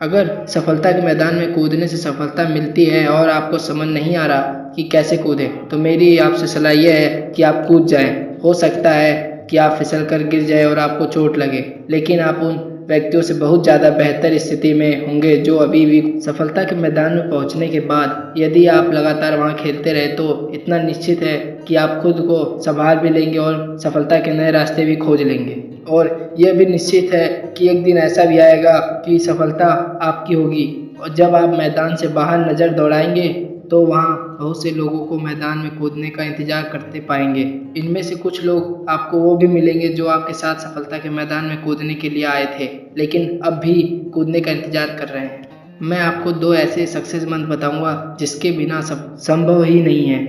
अगर सफलता के मैदान में कूदने से सफलता मिलती है और आपको समझ नहीं आ रहा कि कैसे कूदें, तो मेरी आपसे सलाह ये है कि आप कूद जाएं। हो सकता है कि आप फिसल कर गिर जाए और आपको चोट लगे, लेकिन आप उन व्यक्तियों से बहुत ज़्यादा बेहतर स्थिति में होंगे जो अभी भी सफलता के मैदान में पहुंचने के बाद यदि आप लगातार वहां खेलते रहे तो इतना निश्चित है कि आप खुद को संभाल भी लेंगे और सफलता के नए रास्ते भी खोज लेंगे। और यह भी निश्चित है कि एक दिन ऐसा भी आएगा कि सफलता आपकी होगी, और जब आप मैदान से बाहर नज़र दौड़ाएंगे तो वहाँ बहुत से लोगों को मैदान में कूदने का इंतजार करते पाएंगे। इनमें से कुछ लोग आपको वो भी मिलेंगे जो आपके साथ सफलता के मैदान में कूदने के लिए आए थे, लेकिन अब भी कूदने का इंतजार कर रहे हैं। मैं आपको दो ऐसे सक्सेस मंत्र बताऊंगा जिसके बिना सब संभव ही नहीं है।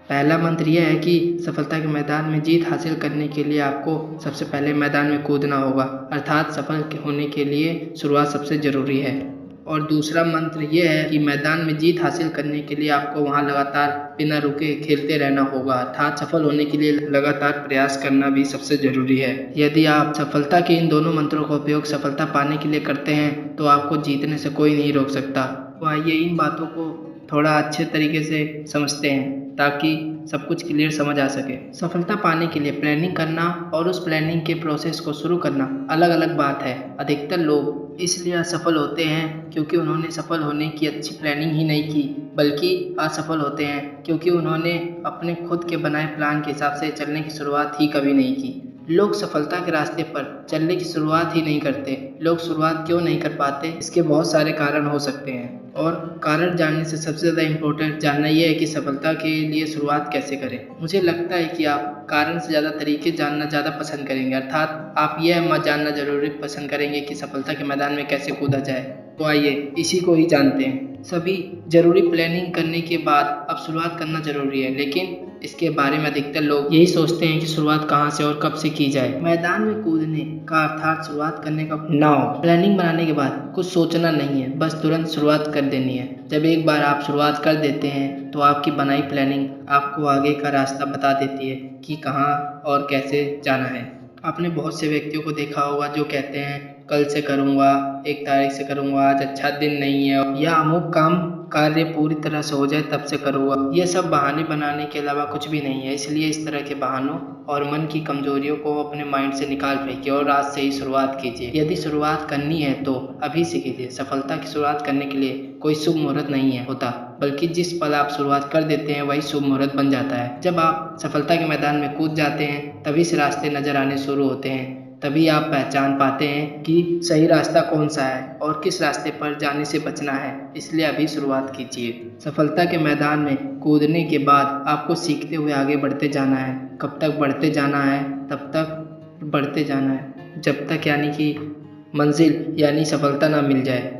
पहला मंत्र यह है कि सफलता के मैदान में जीत हासिल करने के लिए आपको सबसे पहले मैदान में कूदना होगा, अर्थात सफल होने के लिए शुरुआत सबसे ज़रूरी है। और दूसरा मंत्र यह है कि मैदान में जीत हासिल करने के लिए आपको वहां लगातार बिना रुके खेलते रहना होगा, अर्थात सफल होने के लिए लगातार प्रयास करना भी सबसे ज़रूरी है। यदि आप सफलता के इन दोनों मंत्रों का उपयोग सफलता पाने के लिए करते हैं तो आपको जीतने से कोई नहीं रोक सकता। तो आइए इन बातों को थोड़ा अच्छे तरीके से समझते हैं ताकि सब कुछ क्लियर समझ आ सके। सफलता पाने के लिए प्लानिंग करना और उस प्लानिंग के प्रोसेस को शुरू करना अलग अलग बात है। अधिकतर लोग इसलिए असफल होते हैं क्योंकि उन्होंने सफल होने की अच्छी प्लानिंग ही नहीं की, बल्कि असफल होते हैं क्योंकि उन्होंने अपने खुद के बनाए प्लान के हिसाब से चलने की शुरुआत ही कभी नहीं की। लोग सफलता के रास्ते पर चलने की शुरुआत ही नहीं करते। लोग शुरुआत क्यों नहीं कर पाते, इसके बहुत सारे कारण हो सकते हैं, और कारण जानने से सबसे ज़्यादा इम्पोर्टेंट जानना यह है कि सफलता के लिए शुरुआत कैसे करें। मुझे लगता है कि आप कारण से ज़्यादा तरीके जानना ज़्यादा पसंद करेंगे, अर्थात आप यह मत जानना जरूरी पसंद करेंगे कि सफलता के मैदान में कैसे कूदा जाए। तो आइए इसी को ही जानते हैं। सभी जरूरी प्लानिंग करने के बाद अब शुरुआत करना जरूरी है, लेकिन इसके बारे में अधिकतर लोग यही सोचते हैं कि शुरुआत कहाँ से और कब से की जाए। मैदान में कूदने का अर्थात शुरुआत करने का ना हो। प्लानिंग बनाने के बाद कुछ सोचना नहीं है, बस तुरंत शुरुआत कर देनी है। जब एक बार आप शुरुआत कर देते हैं तो आपकी बनाई प्लानिंग आपको आगे का रास्ता बता देती है कि कहाँ और कैसे जाना है। आपने बहुत से व्यक्तियों को देखा होगा जो कहते हैं कल से करूँगा, 1 तारीख से करूँगा, आज अच्छा दिन नहीं है, या अमुक काम कार्य पूरी तरह से हो जाए तब से करूँगा। ये सब बहाने बनाने के अलावा कुछ भी नहीं है। इसलिए इस तरह के बहानों और मन की कमजोरियों को अपने माइंड से निकाल फेंकिए और आज से ही शुरुआत कीजिए। यदि शुरुआत करनी है तो अभी से कीजिए। सफलता की शुरुआत करने के लिए कोई शुभ मुहूर्त नहीं है होता, बल्कि जिस पल आप शुरुआत कर देते हैं वही शुभ मुहूर्त बन जाता है। जब आप सफलता के मैदान में कूद जाते हैं तभी से रास्ते नजर आने शुरू होते हैं। तभी आप पहचान पाते हैं कि सही रास्ता कौन सा है और किस रास्ते पर जाने से बचना है। इसलिए अभी शुरुआत कीजिए। सफलता के मैदान में कूदने के बाद आपको सीखते हुए आगे बढ़ते जाना है। कब तक बढ़ते जाना है? तब तक बढ़ते जाना है जब तक यानी कि मंजिल यानी सफलता ना मिल जाए।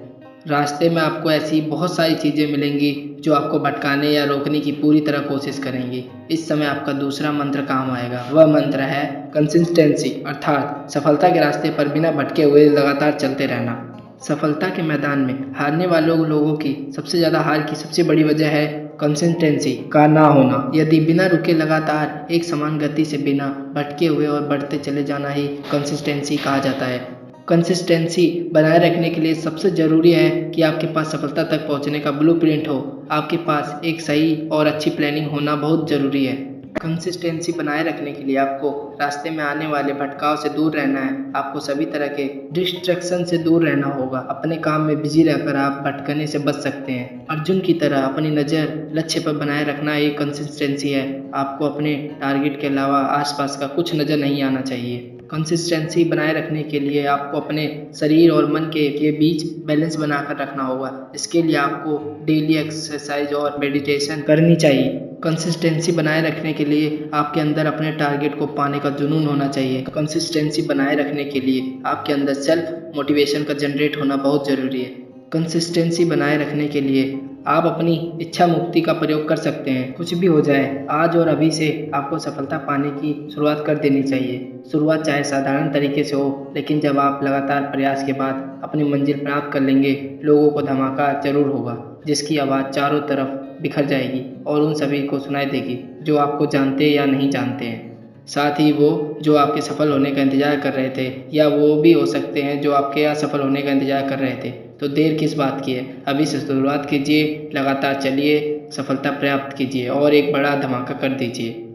रास्ते में आपको ऐसी बहुत सारी चीज़ें मिलेंगी जो आपको भटकाने या रोकने की पूरी तरह कोशिश करेंगी। इस समय आपका दूसरा मंत्र काम आएगा। वह मंत्र है कंसिस्टेंसी, अर्थात सफलता के रास्ते पर बिना भटके हुए लगातार चलते रहना। सफलता के मैदान में हारने वालों लोगों की सबसे ज़्यादा हार की सबसे बड़ी वजह है कंसिस्टेंसी का ना होना। यदि बिना रुके लगातार एक समान गति से बिना भटके हुए और बढ़ते चले जाना ही कंसिस्टेंसी कहा जाता है। कंसिस्टेंसी बनाए रखने के लिए सबसे ज़रूरी है कि आपके पास सफलता तक पहुंचने का ब्लूप्रिंट हो। आपके पास एक सही और अच्छी प्लानिंग होना बहुत ज़रूरी है। कंसिस्टेंसी बनाए रखने के लिए आपको रास्ते में आने वाले भटकाव से दूर रहना है। आपको सभी तरह के डिस्ट्रैक्शन से दूर रहना होगा। अपने काम में बिजी रहकर आप भटकने से बच सकते हैं। अर्जुन की तरह अपनी नज़र लक्ष्य पर बनाए रखना एक कंसिस्टेंसी है। आपको अपने टारगेट के अलावा आसपास का कुछ नज़र नहीं आना चाहिए। कंसिस्टेंसी बनाए रखने के लिए आपको अपने शरीर और मन के बीच बैलेंस बनाकर रखना होगा। इसके लिए आपको डेली एक्सरसाइज और मेडिटेशन करनी चाहिए। कंसिस्टेंसी बनाए रखने के लिए आपके अंदर अपने टारगेट को पाने का जुनून होना चाहिए। कंसिस्टेंसी बनाए रखने के लिए आपके अंदर सेल्फ मोटिवेशन का जनरेट होना बहुत ज़रूरी है। कंसिस्टेंसी बनाए रखने के लिए आप अपनी इच्छा मुक्ति का प्रयोग कर सकते हैं। कुछ भी हो जाए, आज और अभी से आपको सफलता पाने की शुरुआत कर देनी चाहिए। शुरुआत चाहे साधारण तरीके से हो, लेकिन जब आप लगातार प्रयास के बाद अपनी मंजिल प्राप्त कर लेंगे, लोगों को धमाका जरूर होगा, जिसकी आवाज़ चारों तरफ बिखर जाएगी और उन सभी को सुनाई देगी जो आपको जानते या नहीं जानते हैं। साथ ही वो जो आपके सफल होने का इंतज़ार कर रहे थे, या वो भी हो सकते हैं जो आपके असफल होने का इंतज़ार कर रहे थे। तो देर किस बात की है, अभी से शुरुआत कीजिए, लगातार चलिए, सफलता प्राप्त कीजिए और एक बड़ा धमाका कर दीजिए।